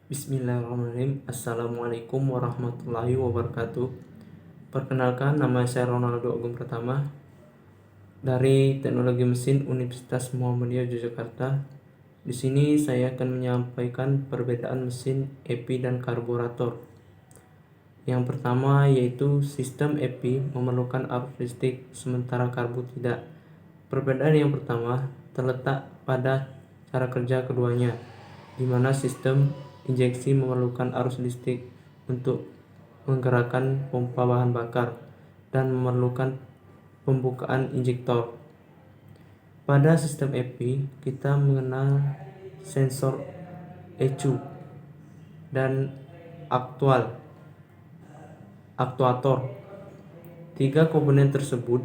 Bismillahirrahmanirrahim. Assalamualaikum warahmatullahi wabarakatuh. Perkenalkan, nama saya Ronaldo Agung Pratama dari Teknologi Mesin Universitas Muhammadiyah Yogyakarta. Di sini saya akan menyampaikan perbedaan mesin EP dan karburator. Yang pertama yaitu sistem EP memerlukan arus listrik sementara karbu tidak. Perbedaan yang pertama terletak pada cara kerja keduanya, di mana sistem injeksi memerlukan arus listrik untuk menggerakkan pompa bahan bakar dan memerlukan pembukaan injektor. Pada sistem EP, kita mengenal sensor ECU dan aktuator. Tiga komponen tersebut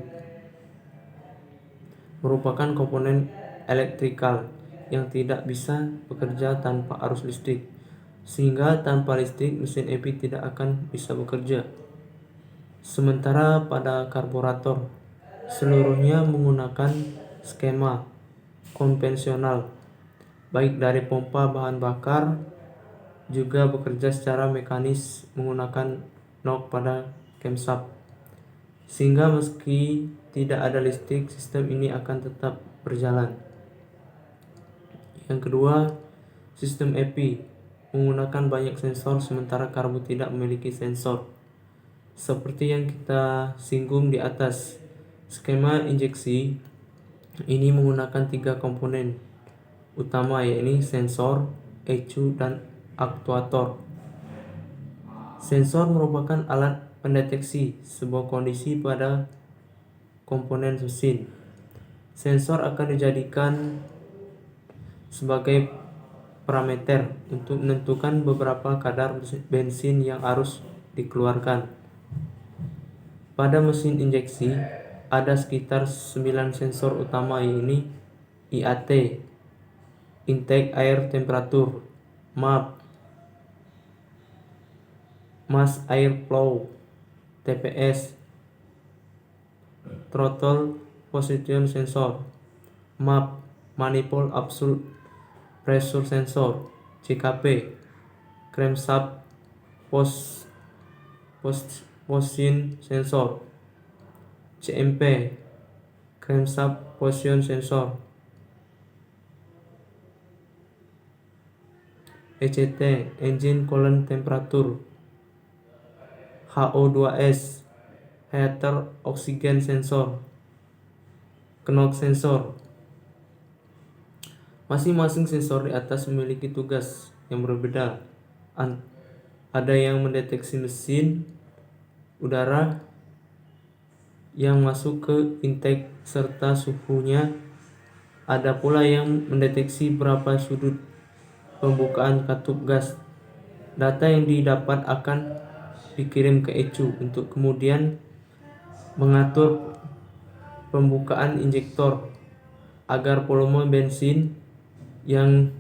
merupakan komponen elektrikal yang tidak bisa bekerja tanpa arus listrik, sehingga tanpa listrik mesin EP tidak akan bisa bekerja. Sementara pada karburator, seluruhnya menggunakan skema konvensional, baik dari pompa bahan bakar juga bekerja secara mekanis menggunakan nok pada camshaft, sehingga meski tidak ada listrik, sistem ini akan tetap berjalan. Yang kedua, sistem EP menggunakan banyak sensor sementara karbu tidak memiliki sensor. Seperti yang kita singgung di atas, skema injeksi ini menggunakan tiga komponen utama, yaitu sensor, ECU, dan aktuator. Sensor merupakan alat pendeteksi sebuah kondisi pada komponen mesin. Sensor akan dijadikan sebagai parameter untuk menentukan beberapa kadar bensin yang harus dikeluarkan. Pada mesin injeksi ada sekitar 9 sensor utama, yaitu IAT, intake air temperature, MAP, mass air flow, TPS, throttle position sensor, MAP, manifold absolute pressure sensor, CKP, crankshaft position sensor, CMP, crankshaft position sensor, ECT, engine coolant temperature, HO2S, heater oxygen sensor, knock sensor. Masing-masing sensor di atas memiliki tugas yang berbeda. Ada yang mendeteksi mesin udara yang masuk ke intake serta suhunya. Ada pula yang mendeteksi berapa sudut pembukaan katup gas. Data yang didapat akan dikirim ke ECU untuk kemudian mengatur pembukaan injektor agar volume bensin yang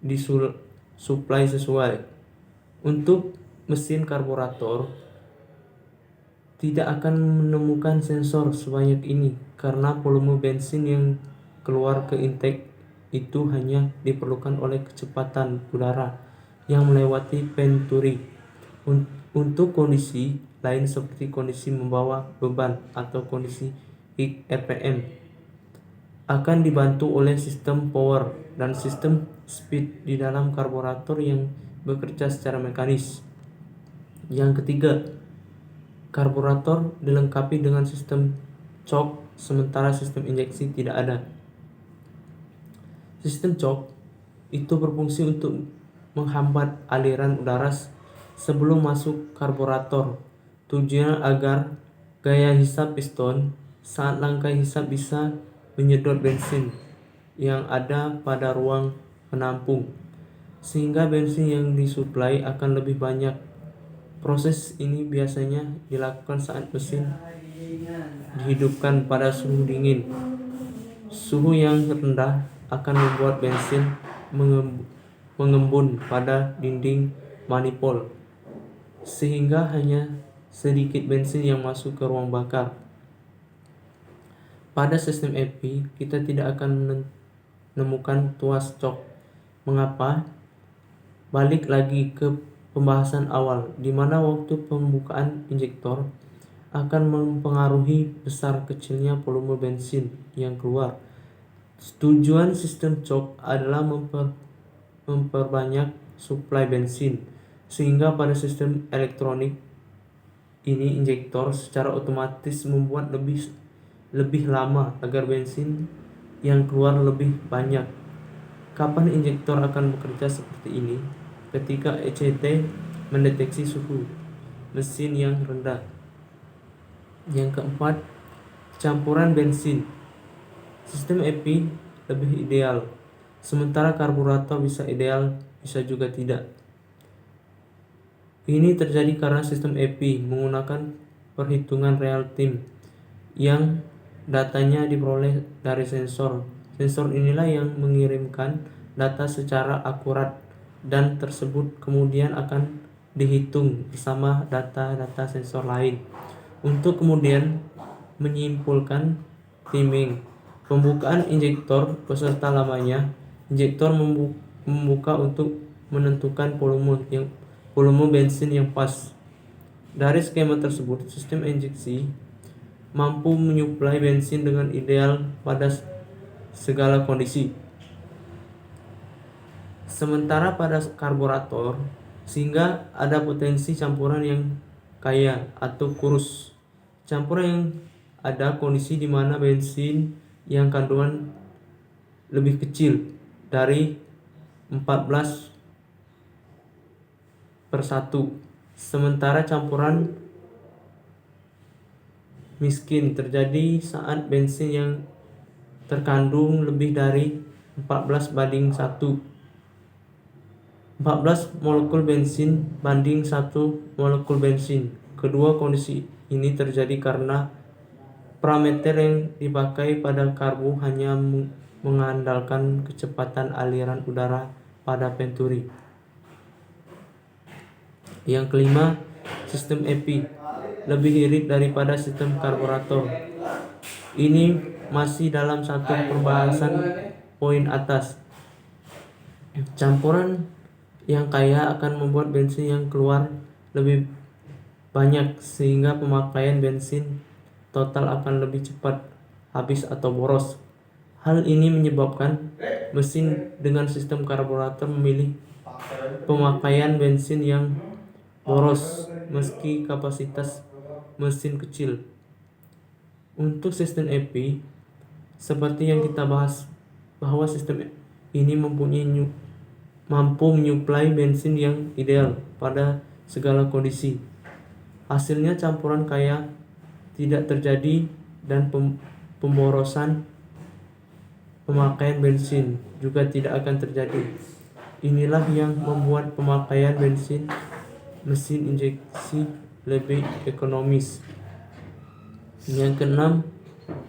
disuplai sesuai. Untuk mesin karburator tidak akan menemukan sensor sebanyak ini karena volume bensin yang keluar ke intake itu hanya diperlukan oleh kecepatan udara yang melewati venturi. Untuk kondisi lain seperti kondisi membawa beban atau kondisi peak RPM akan dibantu oleh sistem power dan sistem speed di dalam karburator yang bekerja secara mekanis. Yang ketiga, karburator dilengkapi dengan sistem choke sementara sistem injeksi tidak ada. Sistem choke itu berfungsi untuk menghambat aliran udara sebelum masuk karburator. Tujuannya agar gaya hisap piston saat langkah hisap bisa menyedot bensin yang ada pada ruang penampung, sehingga bensin yang disuplai akan lebih banyak. Proses ini biasanya dilakukan saat mesin dihidupkan pada suhu dingin. Suhu yang rendah akan membuat bensin mengembun pada dinding manifold, sehingga hanya sedikit bensin yang masuk ke ruang bakar. Pada sistem EP, kita tidak akan menemukan tuas choke. Mengapa? balik lagi ke pembahasan awal, di mana waktu pembukaan injektor akan mempengaruhi besar kecilnya volume bensin yang keluar. Tujuan sistem choke adalah memperbanyak suplai bensin, sehingga pada sistem elektronik ini injektor secara otomatis membuat lebih lama agar bensin yang keluar lebih banyak. Kapan injektor akan bekerja seperti ini? Ketika ECT mendeteksi suhu mesin yang rendah. Yang keempat, campuran bensin. Sistem EP lebih ideal, sementara karburator bisa ideal, bisa juga tidak. Ini terjadi karena sistem EP menggunakan perhitungan real time yang datanya diperoleh dari sensor. Sensor inilah yang mengirimkan data secara akurat dan tersebut kemudian akan dihitung bersama data-data sensor lain untuk kemudian menyimpulkan timing. Pembukaan injektor beserta lamanya. Injektor membuka untuk menentukan volume bensin yang pas. Dari skema tersebut, sistem injeksi mampu menyuplai bensin dengan ideal pada segala kondisi. Sementara pada karburator, sehingga ada potensi campuran yang kaya atau kurus. Campuran yang ada kondisi di mana bensin yang kandungan lebih kecil dari 14/1. Sementara campuran miskin terjadi saat bensin yang terkandung lebih dari 14/1. 14 molekul bensin banding 1 molekul bensin. Kedua kondisi ini terjadi karena parameter yang dipakai pada karbu hanya mengandalkan kecepatan aliran udara pada venturi. Yang kelima, sistem EP lebih irit daripada sistem karburator. Ini masih dalam satu pembahasan poin atas. Campuran yang kaya akan membuat bensin yang keluar lebih banyak sehingga pemakaian bensin total akan lebih cepat habis atau boros. Hal ini menyebabkan mesin dengan sistem karburator memilih pemakaian bensin yang boros meski kapasitas mesin kecil. Untuk sistem EP, seperti yang kita bahas, bahwa sistem ini mampu menyuplai bensin yang ideal pada segala kondisi. Hasilnya campuran kaya tidak terjadi dan pemborosan pemakaian bensin juga tidak akan terjadi. Inilah yang membuat pemakaian bensin mesin injeksi lebih ekonomis. Yang keenam,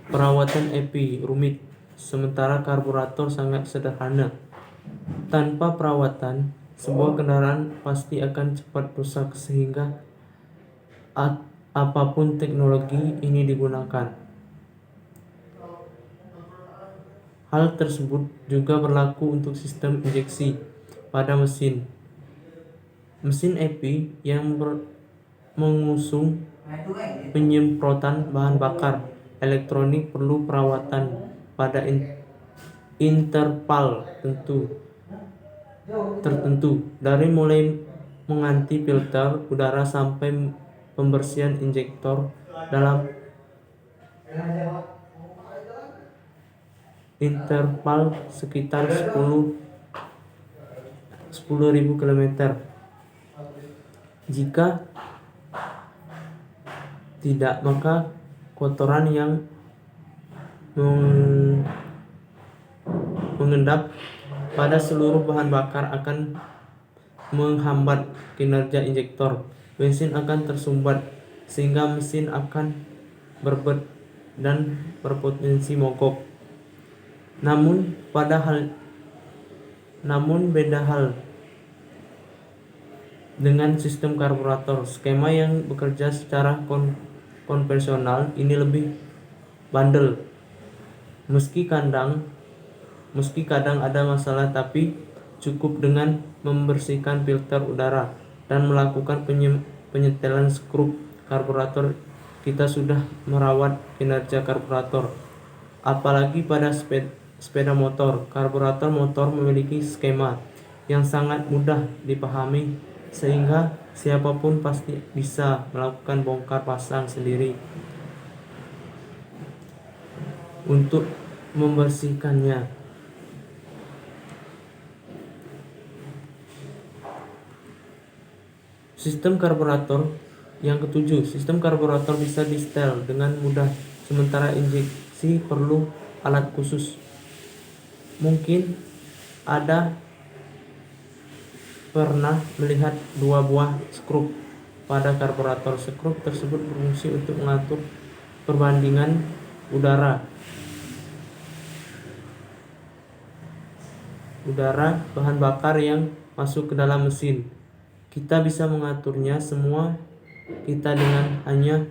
perawatan EP rumit, sementara karburator sangat sederhana. Tanpa perawatan, sebuah kendaraan pasti akan cepat rusak sehingga apapun teknologi ini digunakan. Hal tersebut juga berlaku untuk sistem injeksi pada mesin. Mesin EP yang mengusung penyemprotan bahan bakar elektronik perlu perawatan pada interval tertentu, dari mulai mengganti filter udara sampai pembersihan injektor dalam interval sekitar 10.000 km. Jika tidak, maka kotoran yang mengendap pada seluruh bahan bakar akan menghambat kinerja injektor. Bensin akan tersumbat sehingga mesin akan berbet dan berpotensi mogok. Namun beda hal dengan sistem karburator. Skema yang bekerja secara konvensional ini lebih bandel. Meski kadang ada masalah, tapi cukup dengan membersihkan filter udara, dan melakukan penyetelan skrup karburator. Kita sudah merawat kinerja karburator. Apalagi pada sepeda motor, karburator motor memiliki skema yang sangat mudah dipahami sehingga siapapun pasti bisa melakukan bongkar pasang sendiri untuk membersihkannya. Sistem karburator yang ketujuh, sistem karburator bisa di-setel dengan mudah, sementara injeksi perlu alat khusus. Mungkin ada pernah melihat dua buah skrup pada karburator. Skrup tersebut berfungsi untuk mengatur perbandingan udara bahan bakar yang masuk ke dalam mesin. Kita bisa mengaturnya semua kita dengan hanya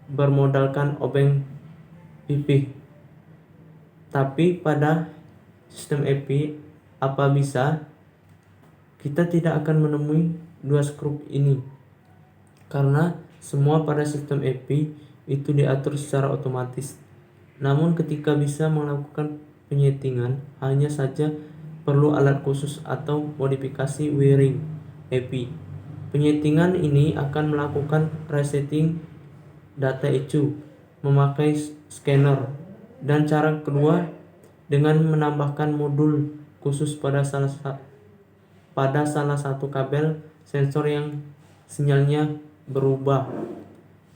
bermodalkan obeng pipih. Tapi pada sistem EP apa bisa kita tidak akan menemui dua skrup ini, karena semua pada sistem EP itu diatur secara otomatis. Namun ketika bisa melakukan penyetingan, hanya saja perlu alat khusus atau modifikasi wiring EP. Penyetingan ini akan melakukan resetting data ECU memakai scanner, dan cara kedua dengan menambahkan modul khusus pada salah satu kabel sensor yang sinyalnya berubah.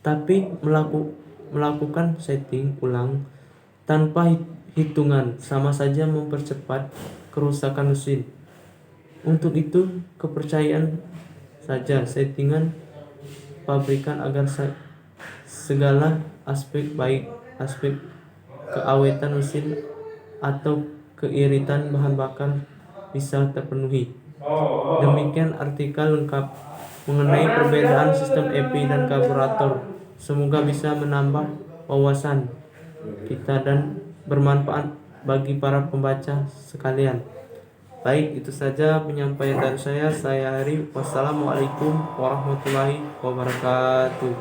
Tapi melakukan setting ulang tanpa hitungan sama saja mempercepat kerusakan mesin. Untuk itu kepercayaan saja settingan pabrikan agar segala aspek, baik aspek keawetan mesin atau keiritan bahan bakar, bisa terpenuhi. Demikian artikel lengkap mengenai perbedaan sistem EP dan karburator. Semoga bisa menambah wawasan kita dan bermanfaat bagi para pembaca sekalian. Baik, itu saja penyampaian dari saya. Saya Ari. Wassalamualaikum warahmatullahi wabarakatuh.